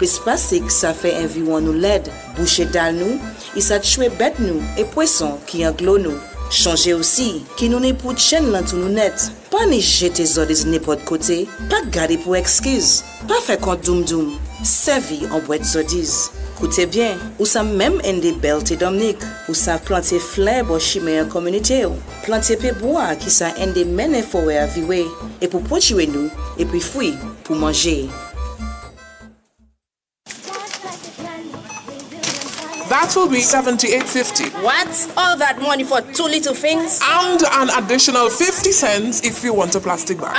Pris plastik sa fe environ nou led. Boucher dal nou, y sa tchwe bet nou et poisson ki an glo nou. Changer aussi, ki nou ne pou chen lan tou nou net. Pas ni jete zodiz n'importe côté, pas garder pour excuse, pas faire compte doum doum, servi en boîte zodiz. Écoutez bien, ou ça même en des beltes Dominique, ou ça planter fleur pour chimère communauté, planter pe bois qui ça en des mène forêt à vivre, et pour protéger nous, et puis fruits pour manger. That will be $78.50. What? All that money for two little things? And an additional 50 cents if you want a plastic bag.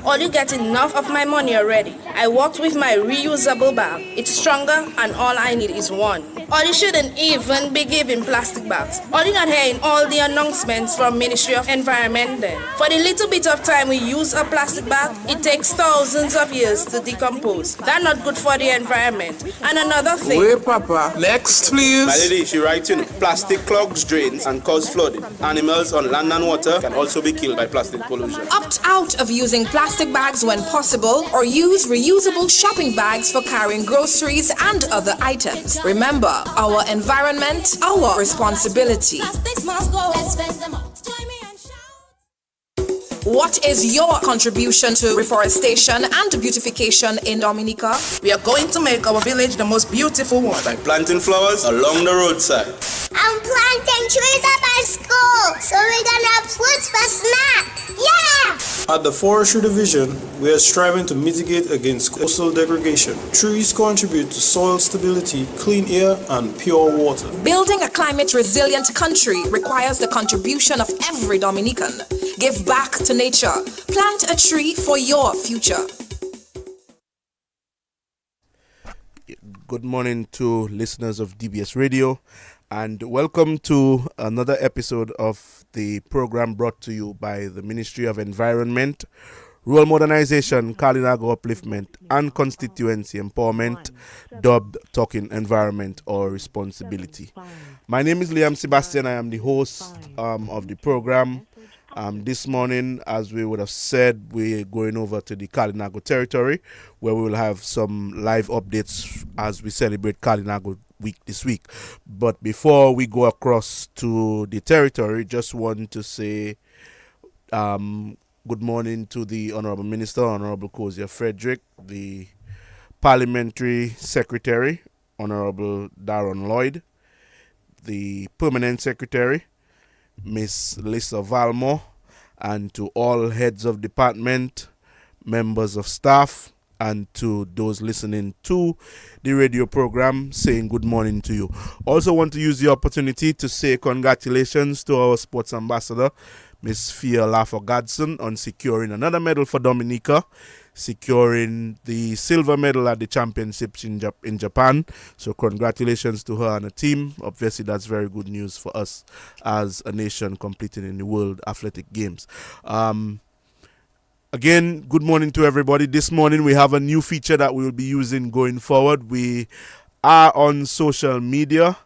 Or you get enough of my money already. I worked with my reusable bag. It's stronger and all I need is one. Or you shouldn't even be giving plastic bags. Or you not hearing all the announcements from Ministry of Environment then. For the little bit of time we use a plastic bag, it takes thousands of years to decompose. That's not good for the environment. And another thing. Wait, Papa. Next, please. My lady, she writes, plastic clogs drains and cause flooding. Animals on land and water can also be killed by plastic pollution. Opt out of using plastic bags when possible or use reusable shopping bags for carrying groceries and other items. Remember, our environment, our responsibility. Plastics must go. Let's spend them all. Join me and shout. What is your contribution to reforestation and beautification in Dominica? We are going to make our village the most beautiful one. By planting flowers along the roadside. I'm planting trees at my school, so we're gonna have fruits for snack. Yeah! At the Forestry Division, we are striving to mitigate against coastal degradation. Trees contribute to soil stability, clean air, and pure water. Building a climate-resilient country requires the contribution of every Dominican. Give back to nature. Plant a tree for your future. Good morning to listeners of DBS Radio, and welcome to another episode of the program brought to you by the Ministry of Environment, Rural Modernization, Kalinago Upliftment, and Constituency Empowerment, dubbed Talking Environment or Responsibility. My name is Liam Sebastian. I am the host of the program. This morning, as we would have said, we're going over to the Kalinago territory, where we will have some live updates as we celebrate Kalinago week this week. But before we go across to the territory, just want to say good morning to the Honorable Minister, Honorable Kozia Frederick, the Parliamentary Secretary, Honorable Darren Lloyd, the Permanent Secretary, Miss Lisa Valmore, and to all heads of department, members of staff, and to those listening to the radio program, saying good morning to you. Also want to use the opportunity to say congratulations to our sports ambassador, Miss Fia Laffer-Gadson, on securing another medal for Dominica, securing the silver medal at the championships in Japan. So congratulations to her and the team. Obviously, that's very good news for us as a nation competing in the World Athletic Games. Again, good morning to everybody. This morning we have a new feature that we will be using going forward. We are on social media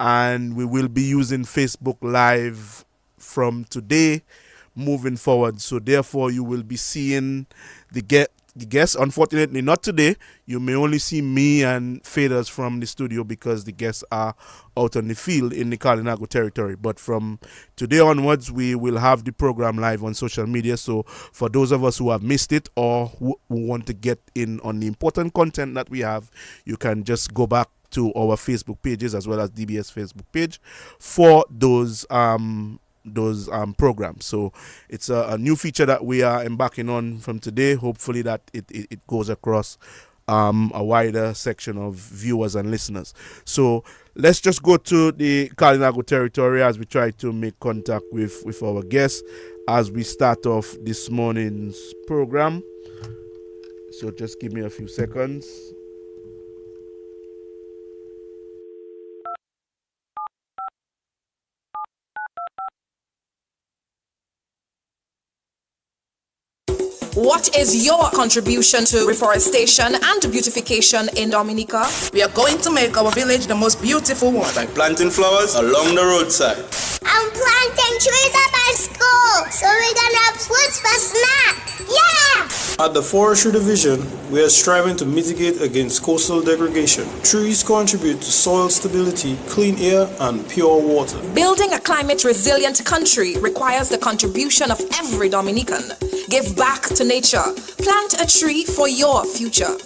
and we will be using Facebook Live from today moving forward. So therefore you will be seeing the guests. Unfortunately, not today. You may only see me and Faders from the studio because the guests are out on the field in the Kalinago territory. But from today onwards, we will have the program live on social media. So for those of us who have missed it or who want to get in on the important content that we have, you can just go back to our Facebook pages as well as DBS Facebook page for those programs. So it's a new feature that we are embarking on from today. Hopefully that it goes across a wider section of viewers and listeners. So let's just go to the Kalinago territory as we try to make contact with our guests as we start off this morning's program. So just give me a few seconds. What is your contribution to reforestation and beautification in Dominica? We are going to make our village the most beautiful one. By planting flowers along the roadside. I'm planting trees at my school, so we're gonna have fruits for snack. Yeah! At the Forestry Division, we are striving to mitigate against coastal degradation. Trees contribute to soil stability, clean air, and pure water. Building a climate-resilient country requires the contribution of every Dominican. Give back to nature. Plant a tree for your future.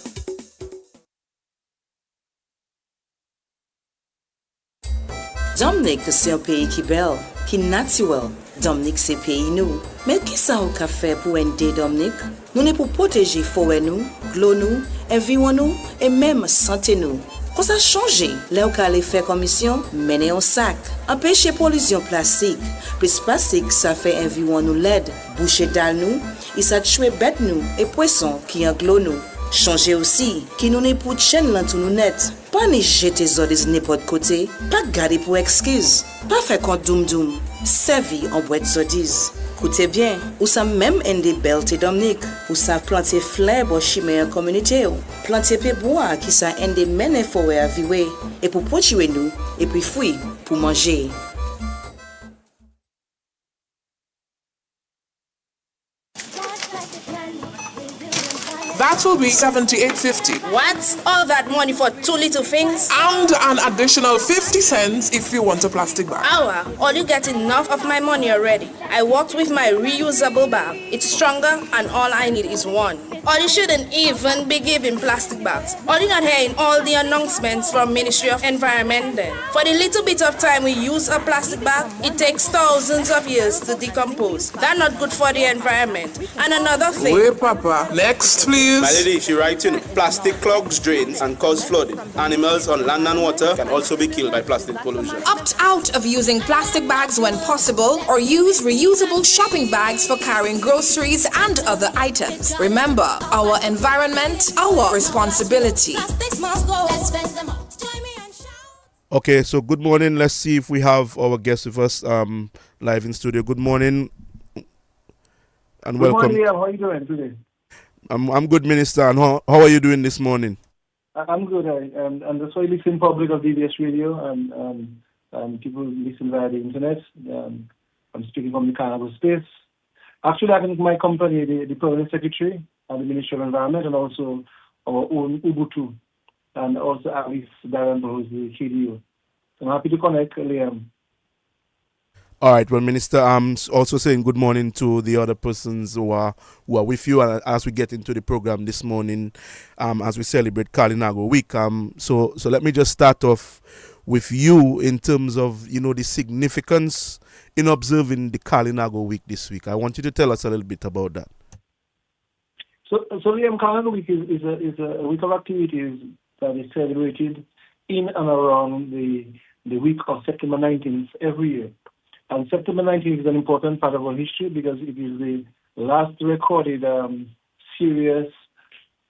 Dominique, c'est un pays qui belle, qui naturel. Dominique, c'est pays nous. Mais qui ça ou ka fait pour aider Dominique? Nous ne pour protéger forêt nous, l'eau nous, environ nous et même santé nous. Quand ça change, là où qu'elle fait commission, mener un sac, empêcher pollution plastique. Plus plastique, ça fait environ nous l'aide, boucher dalle nous, et ça tue bête nous et poisson qui englobe nous. Changer aussi, qui nous n'est pour chaîne là tout nous net. Pas ni jeter zodis n'importe côté, pas garder pour excuse, pas faire compte doum servi en boîte zodis. Écoutez bien, ou ça même un des beltes Dominique, ou ça planter fleurs pour chimer en communauté, planter pe bois qui ça un des mènes forêt à vivre, et pour protéger nous, et puis fruits pour manger. That will be 78.50. What? All that money for two little things? And an additional 50 cents if you want a plastic bag. Or you get enough of my money already. I worked with my reusable bag. It's stronger and all I need is one. Or you shouldn't even be giving plastic bags. Or you're not hearing all the announcements from Ministry of Environment then. For the little bit of time we use a plastic bag, it takes thousands of years to decompose. That's not good for the environment. And another thing. Wait, Papa. Next, please. My lady, she writes in, plastic clogs drains and cause flooding. Animals on land and water can also be killed by plastic pollution. Opt out of using plastic bags when possible or use reusable shopping bags for carrying groceries and other items. Remember, our environment, our responsibility. Okay, so good morning. Let's see if we have our guest with us live in studio. Good morning and welcome. Good morning, Liam. How are you doing today? I'm good, Minister. And how are you doing this morning? I'm good. I'm the Soil Listen Public of DBS Radio, and people listen via the internet. I'm speaking from the Carnival space. Actually, I think my company, the Permanent Secretary and the Ministry of Environment, and also our own Ubuntu, and also Alice Darren, who is the KDO. So I'm happy to connect, Liam. All right, well, Minister, I'm also saying good morning to the other persons who are with you as we get into the program this morning, as we celebrate Kalinago Week. So let me just start off with you in terms of the significance in observing the Kalinago Week this week. I want you to tell us a little bit about that. So Liam, Kalinago Week is a week of activities that is celebrated in and around the week of September 19th every year. And September 19th is an important part of our history because it is the last recorded serious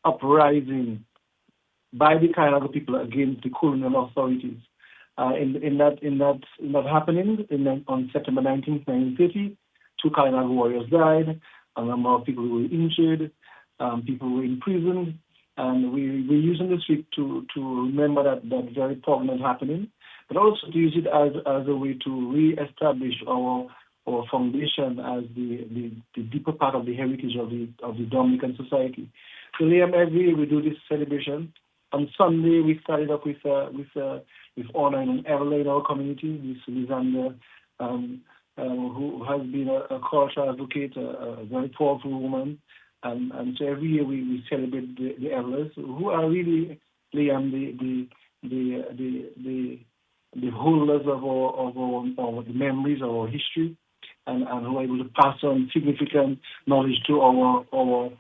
uprising by the Kalinago people against the colonial authorities. In that happening on September 19th, 1930, 2 Kalinago warriors died, a number of people were injured, people were imprisoned, and we're using this week to remember that very poignant happening, but also to use it as a way to re-establish our foundation as the deeper part of the heritage of the Dominican society. So Liam, every year we do this celebration. On Sunday we started up with honoring Evelyn in our community, this Lysander, who has been a cultural advocate, a very powerful woman. And so every year we celebrate the elders who are really, Liam, the holders of our the memories of our history, and who are able to pass on significant knowledge to our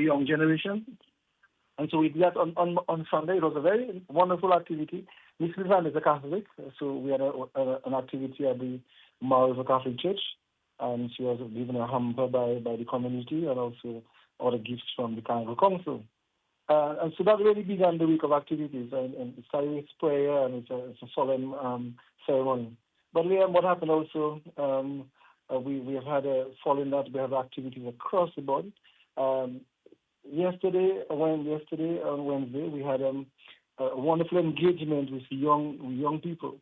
young generation. And so we did that on Sunday. It was a very wonderful activity. Miss Lizanne is a Catholic, so we had an activity at the Marlborough Catholic Church. And she was given a hamper by the community and also other gifts from the Carnival Council. And so that really began the week of activities. And it started with prayer, and it's a solemn ceremony. But Liam, what happened also, we have had following that, we have activities across the board. Yesterday on Wednesday, we had a wonderful engagement with young people.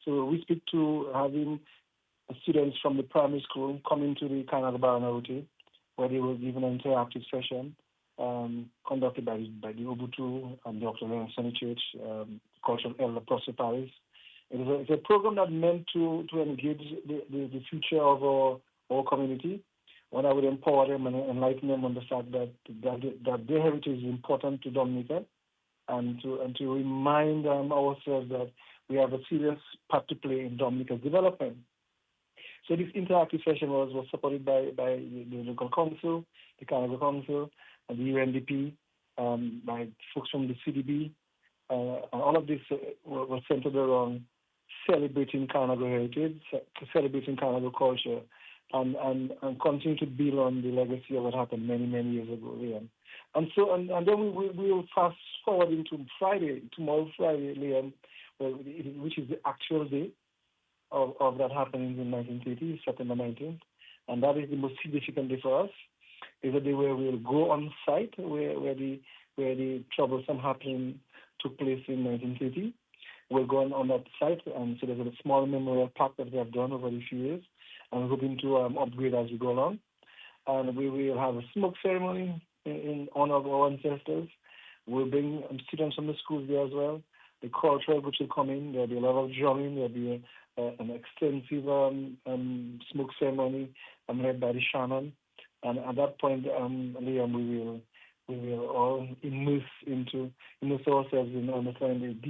So we speak to having students from the primary school coming to the Kanagabarana routine, where they were given an interactive session conducted by the Obutu and Dr. Leonard Sunny Church, cultural elder Prosper Paris. It's a program that meant to engage the future of our community, when I would empower them and enlighten them on the fact that their heritage is important to Dominica, and to remind ourselves that we have a serious part to play in Dominica's development. So this interactive session was supported by the local council, the Canada Council, and the UNDP, by folks from the CDB, and all of this was centered around celebrating Canada heritage, celebrating Canada culture, and continue to build on the legacy of what happened many, many years ago, Liam. And then we will fast forward into tomorrow Friday, Liam, which is the actual day of that happening in 1930, September 19th. And that is the most significant day for us. Is a day where we'll go on site where the troublesome happening took place in 1930. We'll go on that site, and so there's a small memorial park that we have done over the few years, and we're hoping to upgrade as we go along. And we will have a smoke ceremony in honor of our ancestors. We'll bring students from the schools there as well. The cultural groups will come in. There'll be a lot of drumming. There'll be an extensive smoke ceremony led by the shaman. And at that point, Liam, we will all immerse ourselves in understanding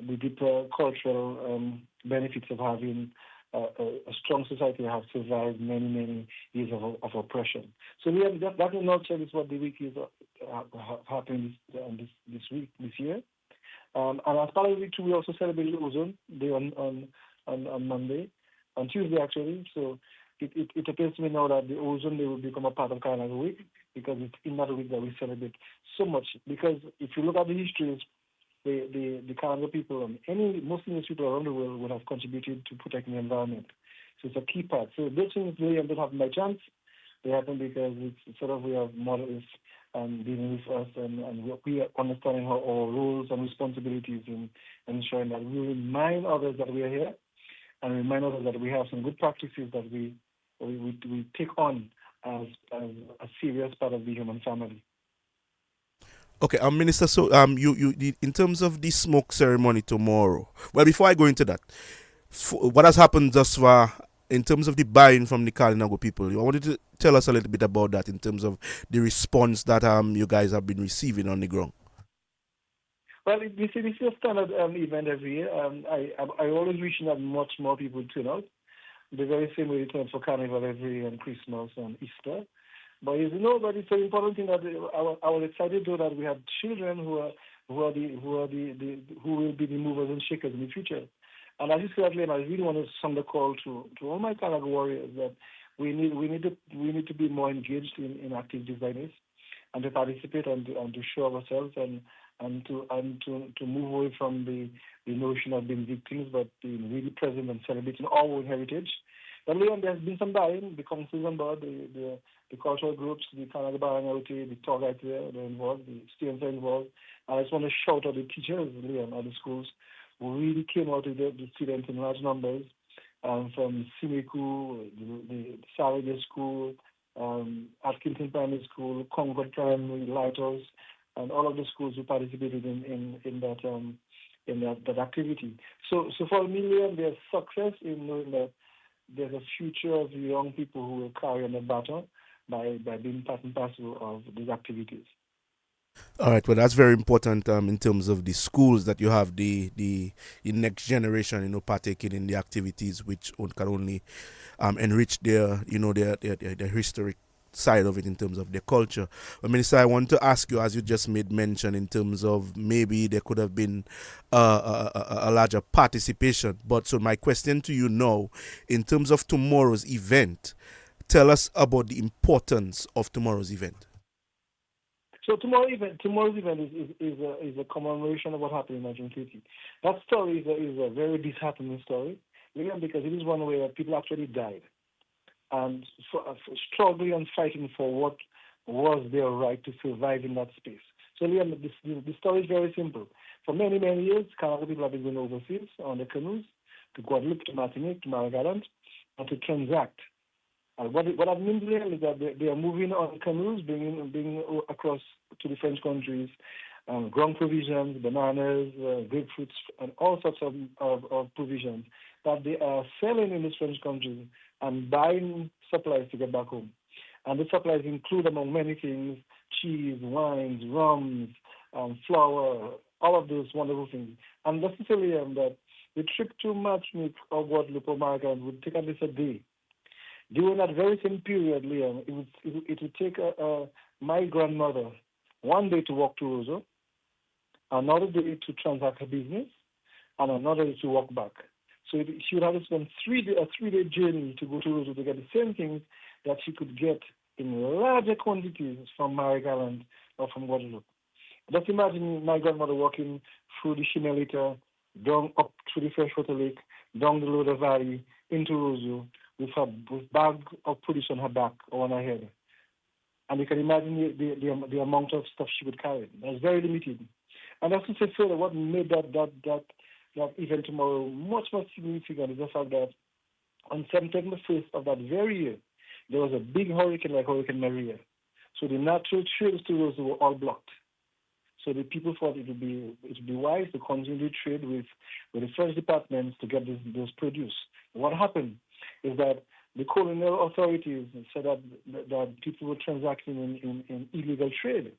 the deeper cultural benefits of having a strong society that has survived many, many years of oppression. So Liam, that in a nutshell is what the week is happening this year. And as part of the week too, we also celebrate the Ozone Day on Monday, on Tuesday actually. So it appears to me now that the Ozone Day will become a part of Canada Week, because it's in that week that we celebrate so much. Because if you look at the histories, the Canada people and most Indigenous people around the world would have contributed to protecting the environment. So it's a key part. So those things really don't happen by chance. They happen because it's sort of we have models dealing with us, and we are understanding our roles and responsibilities in ensuring that we remind others that we are here, and remind others that we have some good practices that we take on as a serious part of the human family. Okay, Minister. So, you in terms of the smoke ceremony tomorrow. Well, before I go into that, what has happened thus far in terms of the buy-in from the Kalinago people? I wanted to tell us a little bit about that in terms of the response that you guys have been receiving on the ground. Well, this is a standard event every year. I always wish that much more people would turn out. The very same way they turn out for Carnival every year, and Christmas and Easter. But it's an important thing that I was excited though that we have children who will be the movers and shakers in the future. And as you said, I really want to sound the call to all my Canada warriors that we need to be more engaged in activities like this, and to participate and to show ourselves and to move away from the notion of being victims, but being really present and celebrating our own heritage. But there's been some buy-in. The councils on board, the cultural groups, the Canada Barangay, the tour guides they're involved, the students are involved. And I just want to shout out the teachers, Liam, at the schools who really came out with the students in large numbers, from Simiku, the Sarah School, Atkinson Primary School, Concord Primary, Lighthouse, and all of the schools who participated in that activity. So for me, Liam, there's success in knowing that there's a future of young people who will carry on the baton by being part and parcel of these activities. All right, well, that's very important in terms of the schools, that you have the next generation, partaking in the activities which can only enrich their historic side of it in terms of their culture. But Minister, I want to ask you, as you just made mention, in terms of maybe there could have been a larger participation. But so my question to you now, in terms of tomorrow's event, tell us about the importance of tomorrow's event. So tomorrow's event is a commemoration of what happened in 1950. That story is a very disheartening story, because it is one where people actually died, and struggling and fighting for what was their right to survive in that space. So Liam, the story is very simple. For many, many years, Canada people have been going overseas on the canoes to Guadeloupe, to Martinique, to Maragaland, to transact. What that means really is that they are moving on canoes, bringing across to the French countries, ground provisions, bananas, grapefruits, and all sorts of provisions that they are selling in these French countries and buying supplies to get back home. And the supplies include, among many things, cheese, wines, rums, flour, all of those wonderful things. And just to tell you that the trip to Martinique or Guadeloupe or Martinique would take at least a day. During that very same period, Liam, it would take my grandmother one day to walk to Roseau, another day to transact her business, and another day to walk back. So she would have to spend a three-day journey to go to Roseau to get the same things that she could get in larger quantities from Marrick Island or from Guadeloupe. Just imagine my grandmother walking through the Shimelita, down up through the Freshwater Lake, down the Loder Valley, into Roseau, with bag of produce on her back or on her head. And you can imagine the amount of stuff she would carry. That's very limited. And that's to say further, what made that event tomorrow much more significant is the fact that on September 1st of that very year, there was a big hurricane like Hurricane Maria. So the natural trails to Roseau were all blocked. So the people thought it would be wise to continue to trade with the French departments to get those produce. What happened is that the colonial authorities said that people were transacting in illegal trade,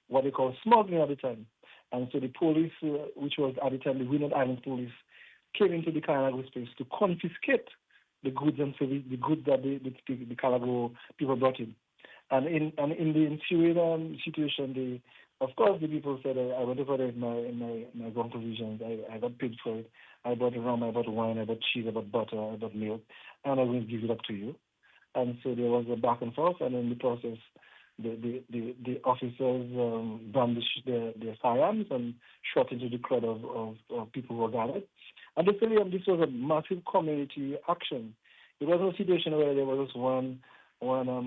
what they call smuggling at the time. And so the police, which was at the time the Winland Island Police, came into the Calago space to confiscate the goods and service, the goods that the Calago people brought in. And in the ensuing situation, of course, the people said, I went over there in my ground provisions. I got paid for it. I bought rum, I bought wine, I bought cheese, I bought butter, I bought milk, and I'm going to give it up to you. And so there was a back and forth, and in the process, the officers brandished their firearms and shot into the crowd of people who were gathered. And this was a massive community action. It wasn't a situation where there was just one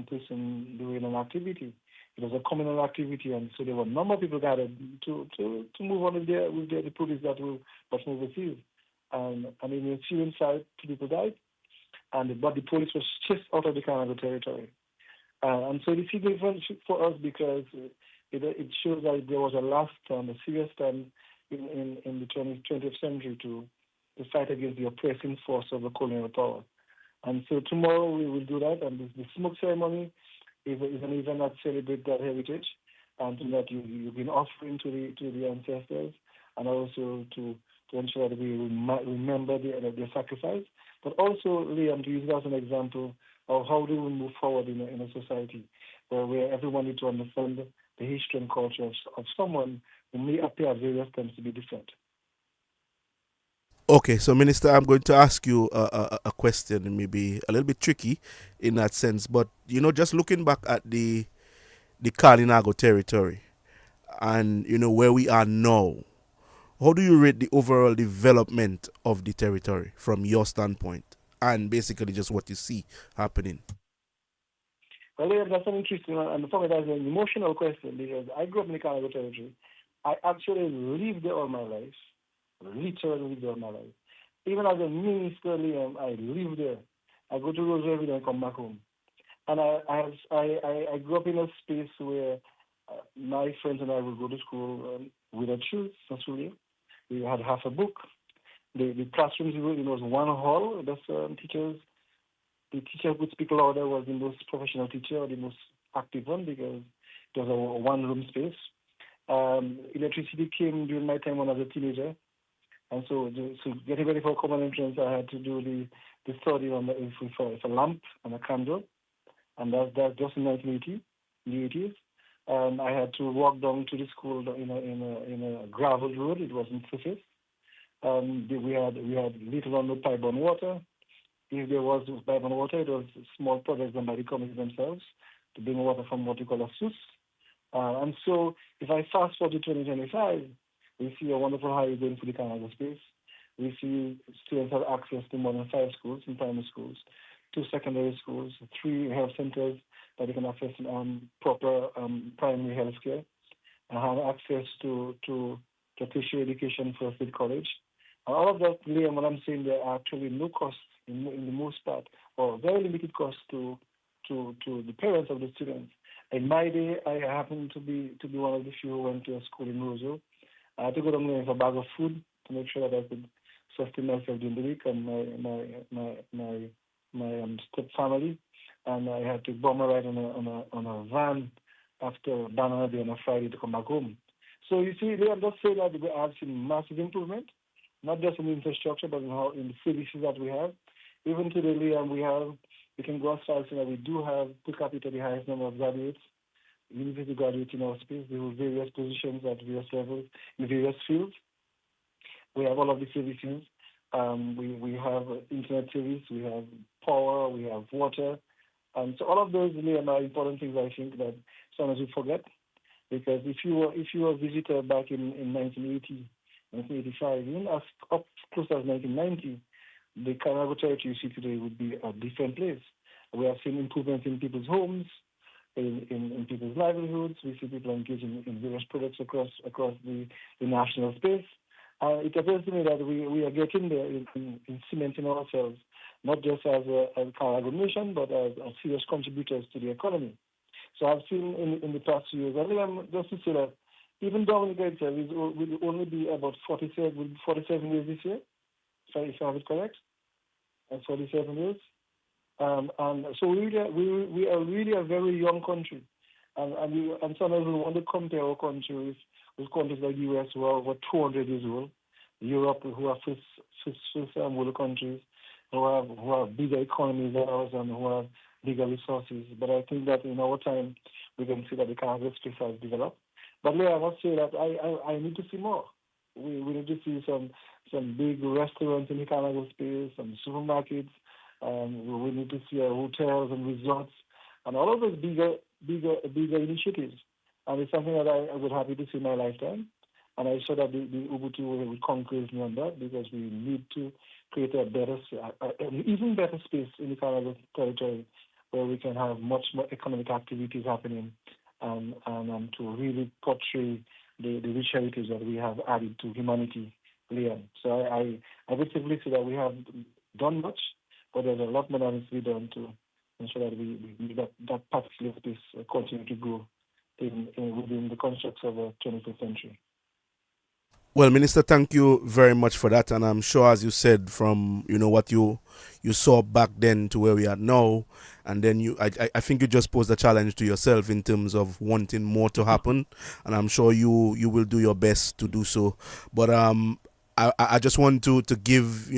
person doing an activity. It was a communal activity, and so there were a number of people gathered to move on with the police that were overseas. And in the ensuing side, two people died, but the police was chased out of the Canada territory. And so it's significant for us because it shows that there was a last stand, a serious stand in the 20th century to fight against the oppressing force of the colonial power. And so tomorrow we will do that, and the smoke ceremony is an event that celebrates that heritage, and that you've been offering to the ancestors, and also to ensure that we remember their sacrifice, but also, Liam, to use it as an example of how do we move forward in a society where everyone needs to understand the history and culture of someone who may appear at various times to be different. Okay, so Minister, I'm going to ask you a question, maybe a little bit tricky in that sense, but just looking back at the Kalinago territory and where we are now, how do you rate the overall development of the territory from your standpoint, and basically just what you see happening? Well, that's an interesting and for me that's an emotional question, because I grew up in the Kalinago territory. I actually lived there all my life. Literally lived there all my life. Even as a minister, Liam, I lived there. I go to Roseau every day and come back home. And I grew up in a space where my friends and I would go to school without shoes, essentially. We had half a book. The classrooms, it was one hall. That's teachers. The teacher who would speak louder was the most professional teacher, or the most active one, because it was a one-room space. Electricity came during my time when I was a teenager. And so getting ready for common entrance, I had to do the study on with a lamp and a candle. And that's just in 1980, in the 80s. I had to walk down to the school in a gravel road. It wasn't surface. We had little or no pipe-borne water. If there was pipe-borne water, it was small projects done by the community themselves to bring water from what we call a source. And so if I fast forward to 2025, we see a wonderful highway going through the Kalinago space. We see students have access to more than 5 schools in primary schools, 2 secondary schools, 3 health centers that they can access proper primary health care, and have access to tertiary education for state college. And all of that, Liam, what I'm saying, there are actually no cost in the most part, or very limited cost to the parents of the students. In my day, I happened to be one of the few who went to a school in Roseville. I had to go down there with a bag of food to make sure that I could sustain myself during the week and my step family, and I had to bomb a ride on a van after Banana Day on a Friday to come back home. So you see, I'm just saying that we have seen massive improvement, not just in the infrastructure, but in the services that we have. Even today, Liam, we can go as far as saying that we do have per capita the highest number of graduates, university graduates in our space. They hold various positions at various levels in various fields. We have all of the services. We have internet service, we have power, we have water. So all of those really are important things, I think, that sometimes we forget. Because if you were a visitor back in 1980, 1985, even as up close as 1990, the Carnago territory you see today would be a different place. We have seen improvements in people's homes, in people's livelihoods. We see people engaging in various products across the national space. It appears to me that we are getting there in cementing ourselves, not just as a Carnago nation, but as serious contributors to the economy. So I've seen in the past few years, and just to say that even Dominica itself will only be about 47 years this year, if I have it correct. 47 years. And so we are really a very young country. And sometimes we want to compare our country with countries like the US who are over 200 years old, Europe who are first world countries, who have bigger economies than ours and who have bigger resources. But I think that in our time, we can see that the Carnago space has developed. But I must say that I need to see more. We need to see some big restaurants in the Carnago space, some supermarkets. We need to see hotels and resorts, and all of those bigger initiatives. And it's something that I would happy to see in my lifetime. And I saw that the Ubuntu will concur me on that, because we need to create an even better space in the Carnago territory where we can have much more economic activities happening, and to really portray the rich heritage that we have added to humanity, Liam. So I would simply say that we have done much, but there's a lot more that needs to be done to ensure that we that particular space continue to grow within the constructs of the 21st century. Well, Minister, thank you very much for that, and I'm sure, as you said, from what you saw back then to where we are now, and then I think you just posed a challenge to yourself in terms of wanting more to happen, and I'm sure you will do your best to do so. But I just want to give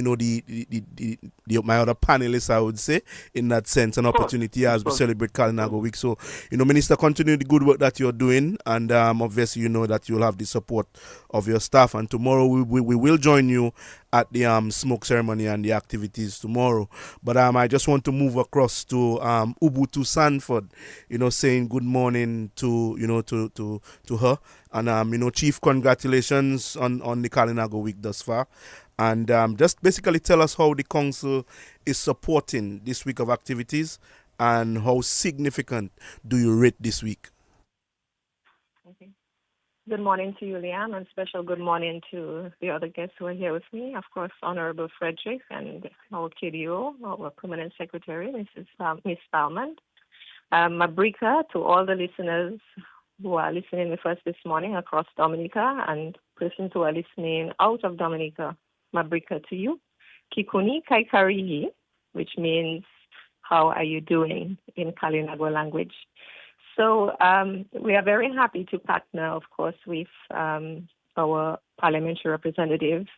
my other panelists, I would say, in that sense, an opportunity as we celebrate Carnago Week. So, Minister, continue the good work that you're doing, and obviously that you'll have the support of your staff. And tomorrow we will join you at the smoke ceremony and the activities tomorrow. But I just want to move across to Ubuntu Sanford, saying good morning to her. And Chief, congratulations on the Carnago Week thus far. And just basically tell us how the council is supporting this week of activities, and how significant do you rate this week? Okay. Good morning to you, Liam, and special good morning to the other guests who are here with me. Of course, Honorable Frederick and our KDO, our Permanent Secretary, Miss Spalman. Mabrika to all the listeners who are listening with us this morning across Dominica, and persons who are listening out of Dominica, Mabrika to you. Kikuni Kaikarihi, which means how are you doing in Kalinago language. So we are very happy to partner, of course, with our parliamentary representatives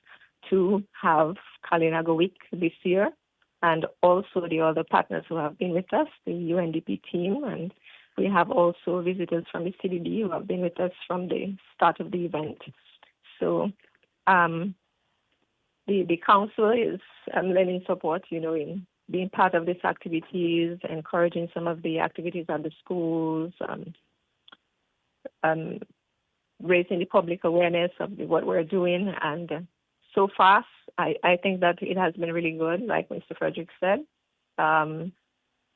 to have Kalinago Week this year, and also the other partners who have been with us, the UNDP team, and we have also visitors from the CDB who have been with us from the start of the event. So the council is lending support, in being part of these activities, encouraging some of the activities at the schools, raising the public awareness of what we're doing. And so far, I think that it has been really good, like Mr. Frederick said.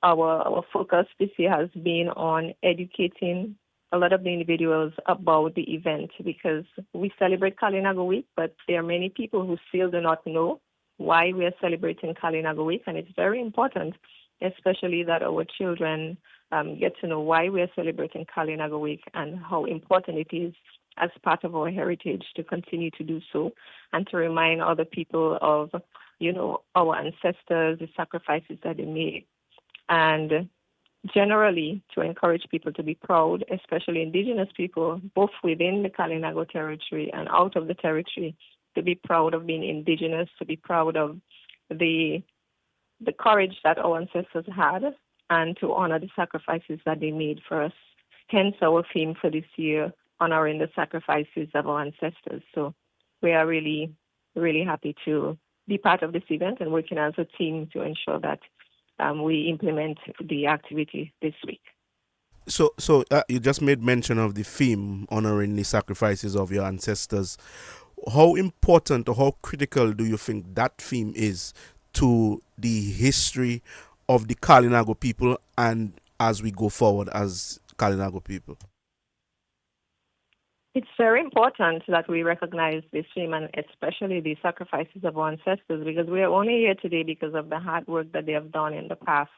Our focus this year has been on educating a lot of the individuals about the event, because we celebrate Kalinago Week, but there are many people who still do not know why we are celebrating Kalinago Week, and it's very important, especially that our children get to know why we are celebrating Kalinago Week and how important it is as part of our heritage to continue to do so, and to remind other people of, our ancestors, the sacrifices that they made, and generally to encourage people to be proud, especially Indigenous people, both within the Kalinago territory and out of the territory, to be proud of being Indigenous, to be proud of the courage that our ancestors had, and to honor the sacrifices that they made for us. Hence our theme for this year, honoring the sacrifices of our ancestors. So we are really, really happy to be part of this event and working as a team to ensure that we implement the activity this week. So you just made mention of the theme, honoring the sacrifices of your ancestors. How important or how critical do you think that theme is to the history of the Kalinago people and as we go forward as Kalinago people? It's very important that we recognize this theme, and especially the sacrifices of our ancestors, because we are only here today because of the hard work that they have done in the past.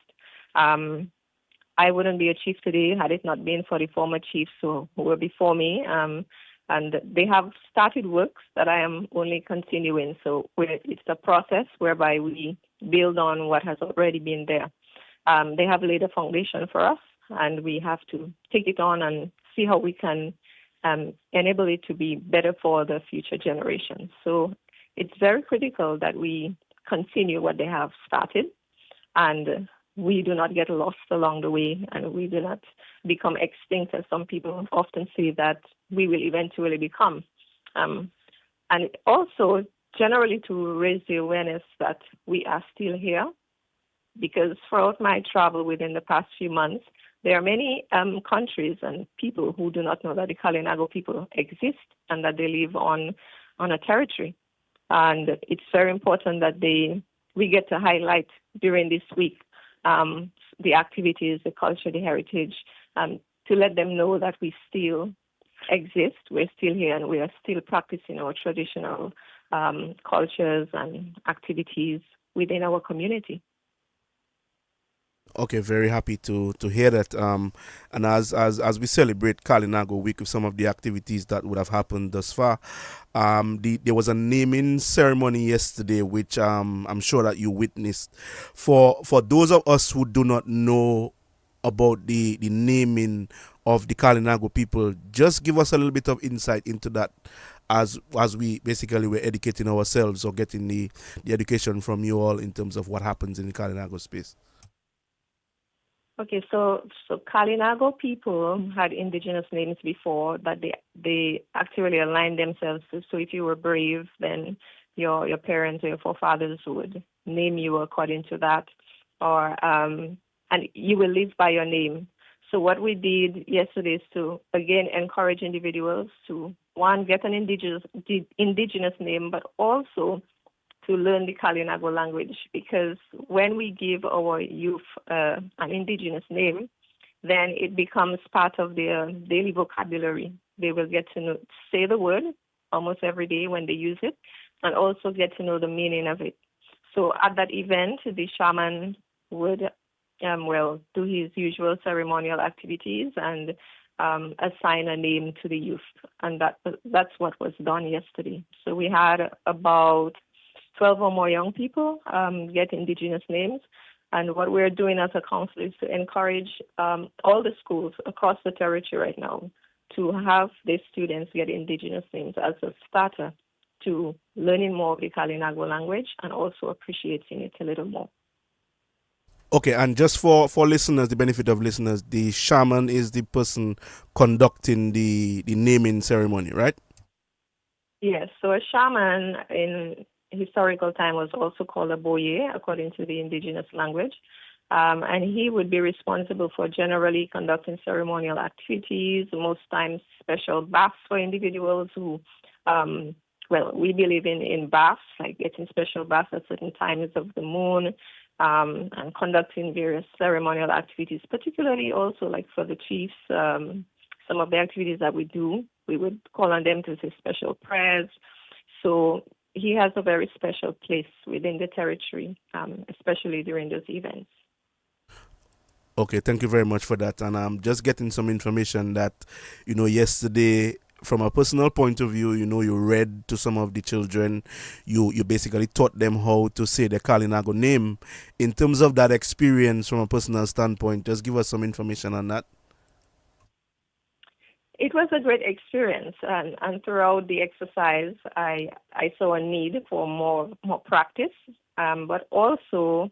I wouldn't be a chief today had it not been for the former chiefs who were before me, and they have started works that I am only continuing. So it's a process whereby we build on what has already been there. They have laid a foundation for us, and we have to take it on and see how we can enable it to be better for the future generations. So it's very critical that we continue what they have started, and we do not get lost along the way, and we do not become extinct, as some people often say that we will eventually become. And also generally to raise the awareness that we are still here, because throughout my travel within the past few months, there are many countries and people who do not know that the Kalinago people exist and that they live on a territory. And it's very important that we get to highlight during this week the activities, the culture, the heritage, to let them know that we still exist, we're still here, and we are still practicing our traditional cultures and activities within our community. Okay, very happy to hear that. And as we celebrate Kalinago Week with some of the activities that would have happened thus far, there was a naming ceremony yesterday, which I'm sure that you witnessed. For those of us who do not know about the naming of the Kalinago people, just give us a little bit of insight into that as we basically were educating ourselves or getting the education from you all in terms of what happens in the Kalinago space. Okay, so Kalinago people had indigenous names before that they actually aligned themselves to. So if you were brave, then your parents or your forefathers would name you according to that, or and you will live by your name. So what we did yesterday is to again encourage individuals to, one, get an indigenous name, but also to learn the Kalinago language, because when we give our youth an indigenous name, then it becomes part of their daily vocabulary. They will get to say the word almost every day when they use it, and also get to know the meaning of it. So at that event, the shaman would do his usual ceremonial activities and assign a name to the youth, and that's what was done yesterday. So we had about 12 or more young people get indigenous names. And what we're doing as a council is to encourage all the schools across the territory right now to have their students get indigenous names as a starter to learning more of the Kalinago language and also appreciating it a little more. Okay, and just for listeners, the benefit of listeners, the shaman is the person conducting the naming ceremony, right? Yes, so a shaman in historical time was also called a boye, according to the indigenous language. And he would be responsible for generally conducting ceremonial activities, most times special baths for individuals who, we believe in baths, like getting special baths at certain times of the moon, and conducting various ceremonial activities, particularly also like for the chiefs, some of the activities that we do, we would call on them to say special prayers. So he has a very special place within the territory, especially during those events. Okay, thank you very much for that. And I'm just getting some information that, yesterday, from a personal point of view, you read to some of the children, you basically taught them how to say the Kalinago name. In terms of that experience from a personal standpoint, just give us some information on that. It was a great experience, and throughout the exercise, I saw a need for more practice, but also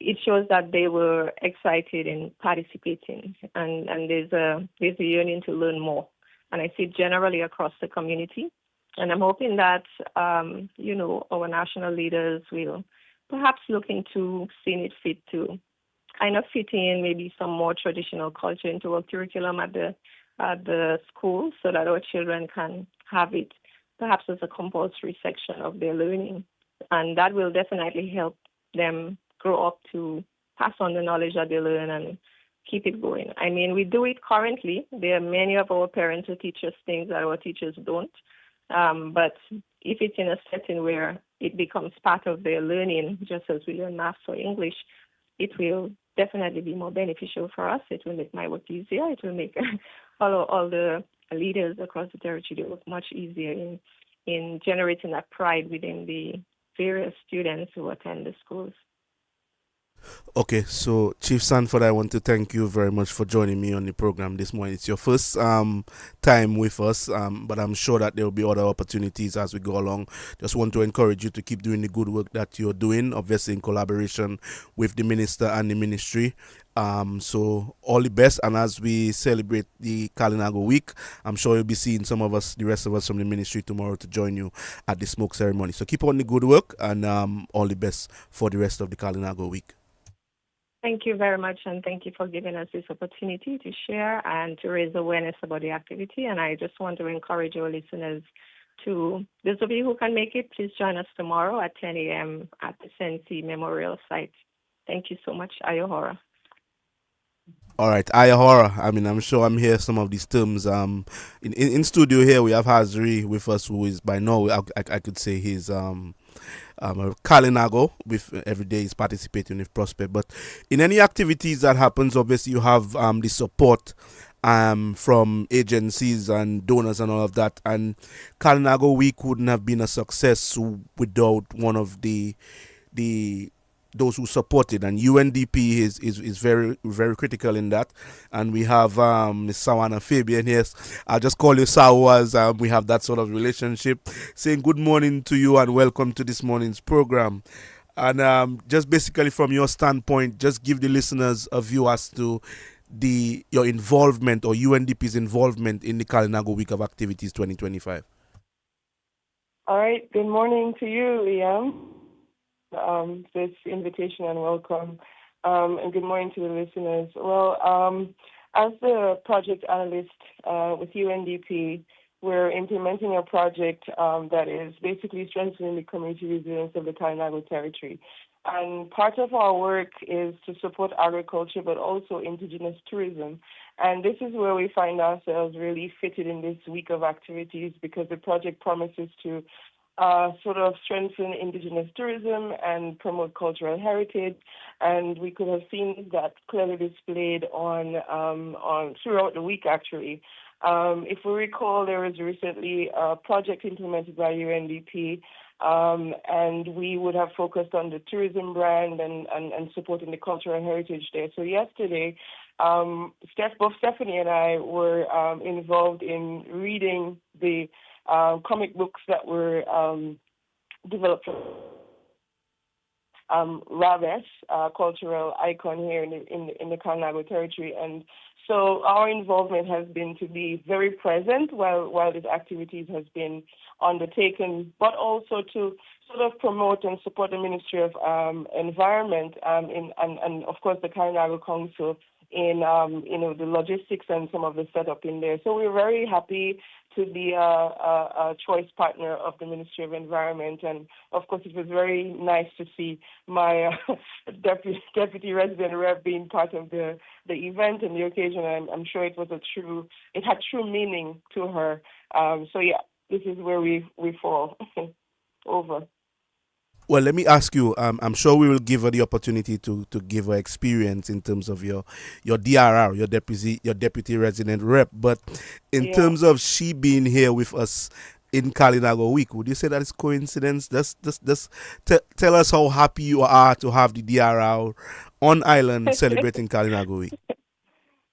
it shows that they were excited in participating, and there's a yearning to learn more, and I see it generally across the community, and I'm hoping that our national leaders will perhaps look into seeing it fit to kind of fit in maybe some more traditional culture into our curriculum at the school, so that our children can have it perhaps as a compulsory section of their learning, and that will definitely help them grow up to pass on the knowledge that they learn and keep it going. I mean, we do it currently. There are many of our parents who teach us things that our teachers don't. But if it's in a setting where it becomes part of their learning, just as we learn math or English, it will definitely be more beneficial for us. It will make my work easier. It will make all the leaders across the territory work much easier in generating that pride within the various students who attend the schools. Okay, so Chief Sanford, I want to thank you very much for joining me on the program this morning. It's your first time with us, but I'm sure that there will be other opportunities as we go along. Just want to encourage you to keep doing the good work that you're doing, obviously in collaboration with the minister and the ministry. So all the best, and as we celebrate the Kalinago week, I'm sure you'll be seeing the rest of us from the ministry tomorrow to join you at the smoke ceremony. So keep on the good work, and all the best for the rest of the Kalinago week. Thank you very much, and thank you for giving us this opportunity to share and to raise awareness about the activity. And I just want to encourage our listeners to, those of you who can make it, please join us tomorrow at 10 a.m. at the Sensi Memorial Site. Thank you so much, Ayohora. All right, Ayohora. I mean, I'm sure I'm here some of these terms. In studio here we have Hazri with us, who is by now I could say he's Kalinago with every day he's participating with Prospect. But in any activities that happens, obviously you have the support from agencies and donors and all of that. And Kalinago Week wouldn't have been a success without one of those who support it, and UNDP is very, very critical in that. And we have Ms. Sawana Fabian. Yes, I'll just call you Sawa, as we have that sort of relationship. Saying good morning to you and welcome to this morning's program. And just basically from your standpoint, just give the listeners a view as to your involvement or UNDP's involvement in the Kalinago Week of Activities 2025. All right. Good morning to you, Liam. This invitation and welcome, and good morning to the listeners. Well, as the project analyst with UNDP, we're implementing a project that is basically strengthening the community resilience of the Kalinago territory. And part of our work is to support agriculture, but also indigenous tourism. And this is where we find ourselves really fitted in this week of activities, because the project promises to sort of strengthen indigenous tourism and promote cultural heritage, and we could have seen that clearly displayed on throughout the week. Actually, if we recall, there was recently a project implemented by UNDP, and we would have focused on the tourism brand and supporting the cultural heritage there. So yesterday, both Stephanie and I were involved in reading the comic books that were developed Raves, cultural icon here in the Kalinago territory. And so our involvement has been to be very present while this activities has been undertaken, but also to sort of promote and support the Ministry of Environment and of course the Kalinago Council in the logistics and some of the setup in there. So we're very happy to be a choice partner of the Ministry of Environment, and of course it was very nice to see my deputy resident rep being part of the event and the occasion. I'm sure it had true meaning to her. So yeah, this is where we fall. Over. Well, let me ask you. I'm sure we will give her the opportunity to give her experience in terms of your DRR, your deputy resident rep. But in terms of she being here with us in Kalinago Week, would you say that is coincidence? Just tell us how happy you are to have the DRR on island celebrating Kalinago Week.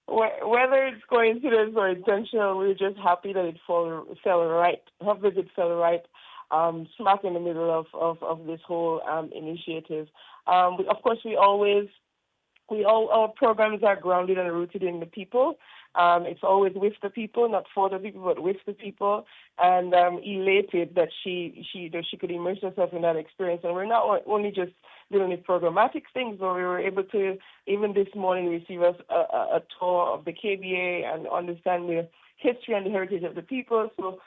Whether it's coincidence or intentional, we're just happy that it fell right. Her visit fell right. Smack in the middle of this whole initiative. Of course, our programs are grounded and rooted in the people. It's always with the people, not for the people, but with the people. And elated that she could immerse herself in that experience. And we're not only just doing the programmatic things, but we were able to, even this morning, receive a tour of the KBA and understand the history and the heritage of the people. So,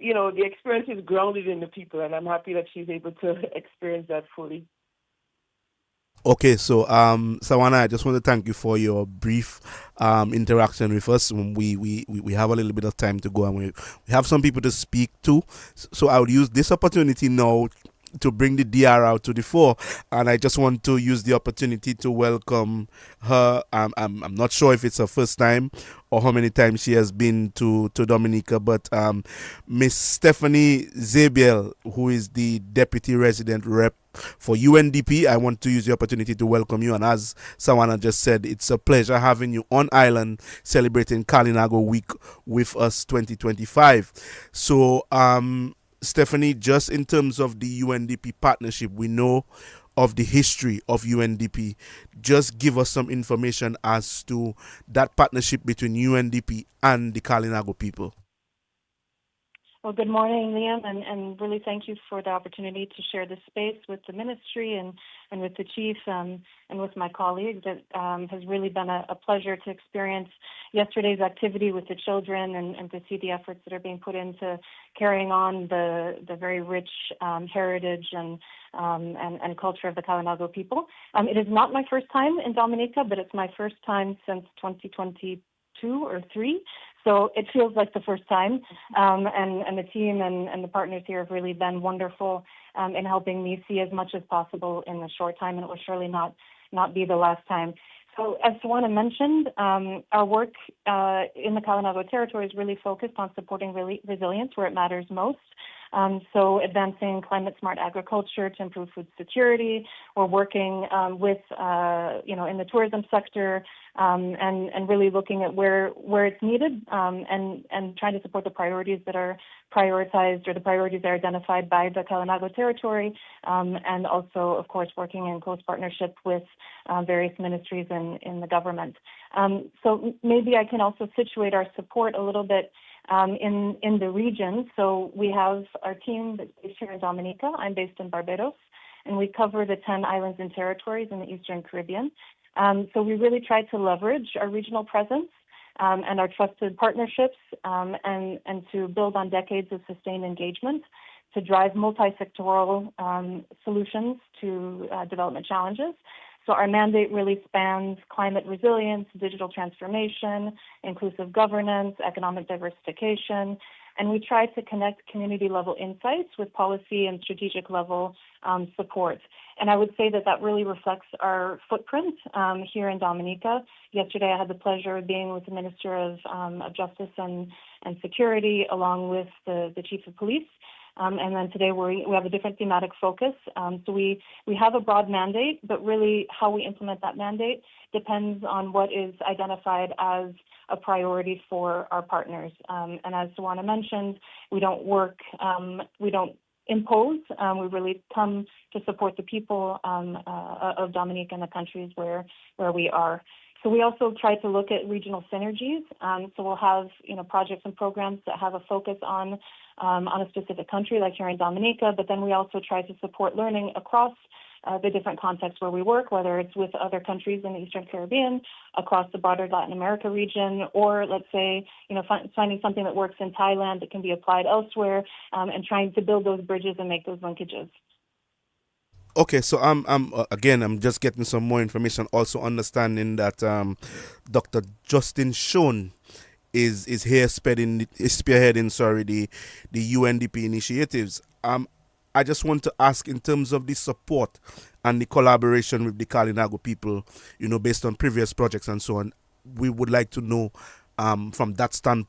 the experience is grounded in the people, and I'm happy that she's able to experience that fully. Okay, so Sawana, I just want to thank you for your brief interaction with us. We have a little bit of time to go, and we have some people to speak to. So I would use this opportunity now to bring the DR out to the fore, and I just want to use the opportunity to welcome her. I'm not sure if it's her first time or how many times she has been to Dominica, but Miss Stephanie Zabiel, who is the deputy resident rep for UNDP, I want to use the opportunity to welcome you. And as Sawana just said, it's a pleasure having you on island celebrating Kalinago Week with us 2025. So Stephanie, just in terms of the UNDP partnership, we know of the history of UNDP. Just give us some information as to that partnership between UNDP and the Kalinago people. Well, good morning, Liam, and really thank you for the opportunity to share this space with the ministry and with the chief and with my colleagues. It has really been a pleasure to experience yesterday's activity with the children and to see the efforts that are being put into carrying on the very rich heritage and culture of the Kalinago people. It is not my first time in Dominica, but it's my first time since 2022 or 3. So it feels like the first time, and the team and the partners here have really been wonderful in helping me see as much as possible in a short time, and it will surely not be the last time. So as Sawana mentioned, our work in the Kalinago territory is really focused on supporting resilience where it matters most. So advancing climate-smart agriculture to improve food security. We're working with, in the tourism sector and really looking at where it's needed and trying to support the priorities that are prioritized or the priorities that are identified by the Kalinago territory, and also, of course, working in close partnership with various ministries in the government. So maybe I can also situate our support a little bit in the region. So we have our team that's based here in Dominica. I'm based in Barbados, and we cover the 10 islands and territories in the Eastern Caribbean. So we really try to leverage our regional presence and our trusted partnerships and to build on decades of sustained engagement to drive multi-sectoral solutions to development challenges. So our mandate really spans climate resilience, digital transformation, inclusive governance, economic diversification, and we try to connect community-level insights with policy and strategic-level support. And I would say that really reflects our footprint here in Dominica. Yesterday, I had the pleasure of being with the Minister of Justice and Security, along with the Chief of Police. And then today we have a different thematic focus. So we have a broad mandate, but really how we implement that mandate depends on what is identified as a priority for our partners. And as Sawana mentioned, we don't impose. We really come to support the people of Dominica and the countries where we are. So we also try to look at regional synergies. So we'll have projects and programs that have a focus on a specific country, like here in Dominica. But then we also try to support learning across the different contexts where we work, whether it's with other countries in the Eastern Caribbean, across the broader Latin America region, or let's say finding something that works in Thailand that can be applied elsewhere, and trying to build those bridges and make those linkages. Okay, so I'm just getting some more information. Also understanding that Dr. Justin Schoen is here spearheading the UNDP initiatives. I just want to ask, in terms of the support and the collaboration with the Kalinago people, based on previous projects and so on, we would like to know from that standpoint.